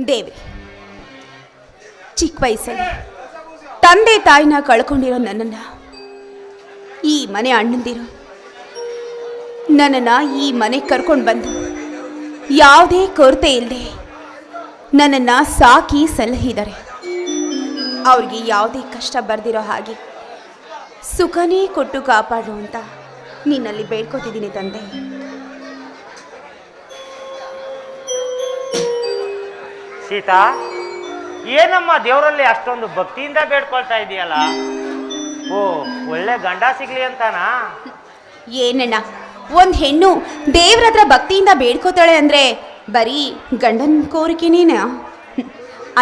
ದೇವಿ, ಚಿಕ್ಕ ವಯಸ್ಸಲ್ಲಿ ತಂದೆ ತಾಯಿನ ಕಳ್ಕೊಂಡಿರೋ ನನ್ನನ್ನು ಈ ಮನೆ ಅಣ್ಣಂದಿರು ನನ್ನನ್ನು ಈ ಮನೆಗೆ ಕರ್ಕೊಂಡು ಬಂದು ಯಾವುದೇ ಕೊರತೆ ಇಲ್ಲದೆ ನನ್ನನ್ನು ಸಾಕಿ ಸಲಹಿದ್ದಾರೆ. ಅವ್ರಿಗೆ ಯಾವುದೇ ಕಷ್ಟ ಬರ್ದಿರೋ ಹಾಗೆ ಸುಖನೇ ಕೊಟ್ಟು ಕಾಪಾಡು ಅಂತ ನಿನ್ನಲ್ಲಿ ಬೇಡ್ಕೋತಿದ್ದೀನಿ ತಂದೆ. ಸೀತಾ, ಏನಮ್ಮ ದೇವರಲ್ಲಿ ಅಷ್ಟೊಂದು ಭಕ್ತಿಯಿಂದ ಬೇಡ್ಕೊಳ್ತಾ ಇದೆಯಲ್ಲ? ಓ, ಒಳ್ಳೆ ಗಂಡ ಸಿಗ್ಲಿ ಅಂತಾನಾ? ಏನಣ್ಣ, ಒಂದು ಹೆಣ್ಣು ದೇವ್ರ ಹತ್ರ ಭಕ್ತಿಯಿಂದ ಬೇಡ್ಕೋತಾಳೆ ಅಂದರೆ ಬರೀ ಗಂಡನ ಕೋರಿಕೆನೇನ?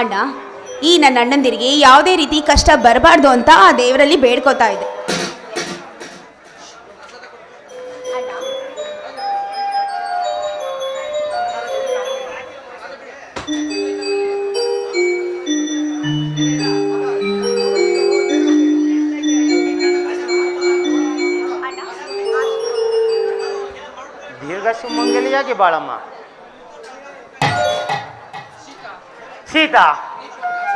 ಅಣ್ಣ, ಈ ನನ್ನ ಅಣ್ಣಂದಿರಿಗೆ ಯಾವುದೇ ರೀತಿ ಕಷ್ಟ ಬರಬಾರ್ದು ಅಂತ ಆ ದೇವರಲ್ಲಿ ಬೇಡ್ಕೋತಾ ಇದೆ. ದೀರ್ಘ ಸುಮಂಗಲಿಯಾಗಿ ಬಾಳಮ್ಮ. ಸೀತಾ,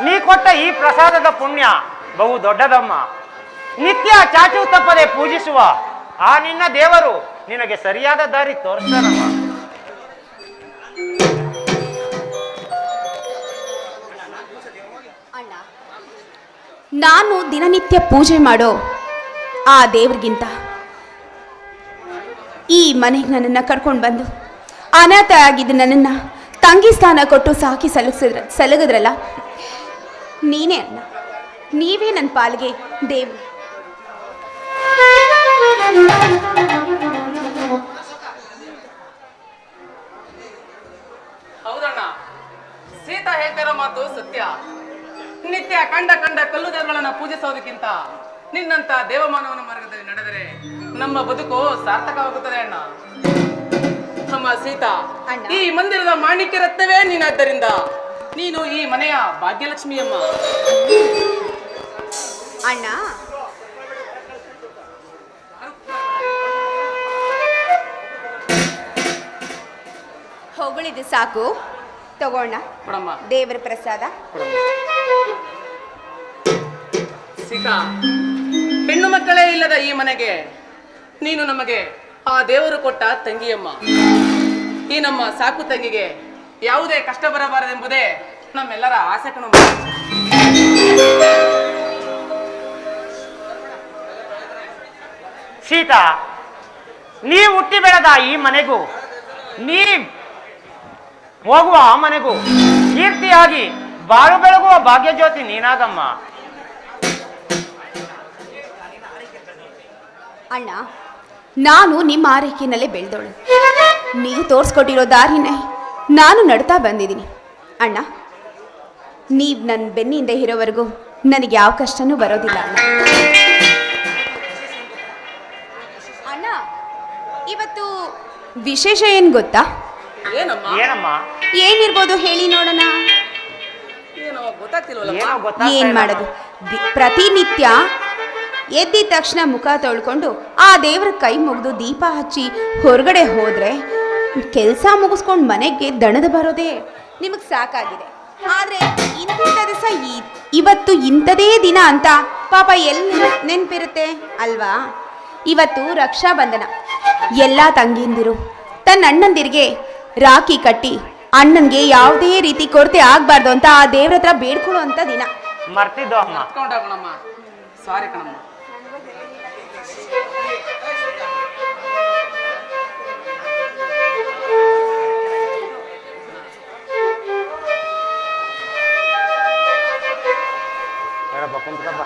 ನೀ ಕೊಟ್ಟ ಈ ಪ್ರಸಾದದ ಪುಣ್ಯ ಬಹು ದೊಡ್ಡದಮ್ಮ. ನಿತ್ಯ ಚಾಚು ತಪ್ಪದೆ ಪೂಜಿಸುವ ಆ ನಿನ್ನ ದೇವರು ನಿನಗೆ ಸರಿಯಾದ ದಾರಿ ತೋರಿಸ್ತಾನಮ್ಮ. ನಾನು ದಿನನಿತ್ಯ ಪೂಜೆ ಮಾಡೋ ಆ ದೇವ್ರಿಗಿಂತ ಈ ಮನೆಗೆ ನನ್ನನ್ನು ಕರ್ಕೊಂಡು ಬಂದು ಅನಾಥ ಆಗಿದ್ದ ನನ್ನನ್ನು ತಂಗಿ ಸ್ಥಾನ ಕೊಟ್ಟು ಸಾಕಿ ಸಲಗಿದ್ರಲ್ಲ, ನೀನೇ ಅಣ್ಣ, ನೀವೇ ನನ್ನ ಪಾಲಿಗೆ ದೇವ್ರು. ಹೌದಣ್ಣ, ಸೀತಾ ಹೇಳ್ತಿರೋ ಮಾತು ಸತ್ಯ. ನಿತ್ಯ ಕಂಡ ಕಲ್ಲು ದೇವರುಗಳನ್ನ ಪೂಜಿಸೋದಕ್ಕಿಂತ ನಿನ್ನಂತ ದೇವಮಾನವನ ಮಾರ್ಗದಲ್ಲಿ ನಡೆದರೆ ನಮ್ಮ ಬದುಕು ಸಾರ್ಥಕವಾಗುತ್ತದೆ ಅಣ್ಣ. ಅಮ್ಮ ಸೀತಾ, ಈ ಮಂದಿರದ ಮಾಣಿಕ್ಯ ರತ್ನವೇ ನೀನಾದ್ದರಿಂದ ನೀನು ಈ ಮನೆಯ ಭಾಗ್ಯಲಕ್ಷ್ಮಿಯಮ್ಮ. ಅಣ್ಣ, ಹೊಗಳಿದ್ದು ಸಾಕು, ತಗೋಣ. ಕೊಡಮ್ಮ. ದೇವರ ಪ್ರಸಾದ. ಸೀತಾ, ಹೆಣ್ಣು ಮಕ್ಕಳೇ ಇಲ್ಲದ ಈ ಮನೆಗೆ ನೀನು ನಮಗೆ ಆ ದೇವರು ಕೊಟ್ಟ ತಂಗಿಯಮ್ಮ. ಈ ನಮ್ಮ ಸಾಕು ತಂಗಿಗೆ ಯಾವುದೇ ಕಷ್ಟ ಬರಬಾರದೆಂಬುದೇ ನಮ್ಮೆಲ್ಲರ ಆಸೆ ಕಣಮ್ಮ. ಸೀತಾ, ನೀ ಹುಟ್ಟಿ ಬೆಳೆದ ಈ ಮನೆಗೂ ನೀ ಹೋಗುವ ಆ ಮನೆಗೂ ಕೀರ್ತಿಯಾಗಿ ಬಾಳು ಬೆಳಗುವ ಭಾಗ್ಯ ಜ್ಯೋತಿ ನೀನಾಗಮ್ಮ. ಅಣ್ಣ, ನಾನು ನಿಮ್ಮ ಆರೈಕೆಯಲ್ಲೇ ಬೆಳೆದೋಳು. ನೀವು ತೋರಿಸ್ಕೊಟ್ಟಿರೋ ದಾರಿನೇ ನಾನು ನಡ್ತಾ ಬಂದಿದ್ದೀನಿ. ಅಣ್ಣ, ನೀವು ನನ್ನ ಬೆನ್ನಿಂದ ಇರೋವರೆಗೂ ನನಗೆ ಯಾವ ಕಷ್ಟನೂ ಬರೋದಿಲ್ಲ. ಅಣ್ಣ, ಅಣ್ಣ, ಇವತ್ತು ವಿಶೇಷ ಏನು ಗೊತ್ತಾ? ಏನಮ್ಮ? ಏನಮ್ಮ? ಏನಿರ್ಬೋದು ಹೇಳಿ ನೋಡೋಣ. ಏನೋ ಗೊತ್ತಾಗ್ತಿಲ್ವಲ್ಲ. ಏನ್ ಮಾಡೋದು? ಪ್ರತಿನಿತ್ಯ ಎದ್ದಿದ ತಕ್ಷಣ ಮುಖ ತೊಳ್ಕೊಂಡು ಆ ದೇವ್ರ ಕೈ ಮುಗಿದು ದೀಪ ಹಚ್ಚಿ ಹೊರಗಡೆ ಹೋದ್ರೆ ಕೆಲಸ ಮುಗಿಸ್ಕೊಂಡು ಮನೆಗೆ ದಣದ ಬರೋದೇ ನಿಮಗೆ ಸಾಕಾಗಿದೆ. ಆದರೆ ಇಂಥ ದಿವಸ ಇವತ್ತು ಇಂಥದೇ ದಿನ ಅಂತ ಪಾಪ ಎಲ್ಲಿ ನೆನಪಿರುತ್ತೆ ಅಲ್ವಾ? ಇವತ್ತು ರಕ್ಷಾಬಂಧನ. ಎಲ್ಲ ತಂಗಿಯಂದಿರು ತನ್ನ ಅಣ್ಣಂದಿರಿಗೆ ರಾಖಿ ಕಟ್ಟಿ ಅಣ್ಣನಿಗೆ ಯಾವುದೇ ರೀತಿ ಕೊರತೆ ಆಗಬಾರ್ದು ಅಂತ ಆ ದೇವ್ರ ಹತ್ರ ಬೇಡ್ಕೊಳ್ಳೋ ಅಂತ ದಿನ. ಮರ್ತಿದ್ದೋ ಅಮ್ಮ. ಕಣಮ್ಮ, ಸಾರಿ ಕಣಮ್ಮ. ಕುಂತ್ಕಪ್ಪ.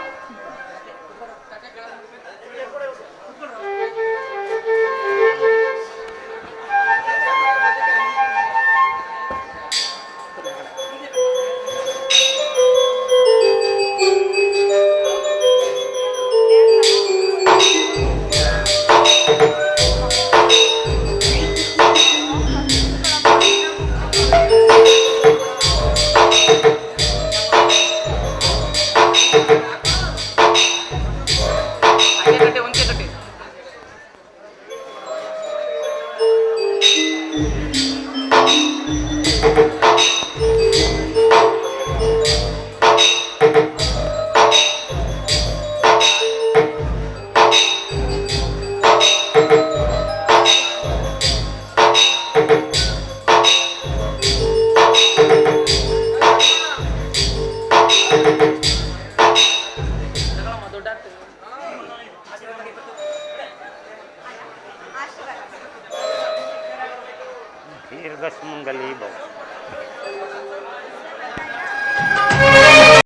ದೀರ್ಘ ಸುಮಂಗಲಿ ಭವ.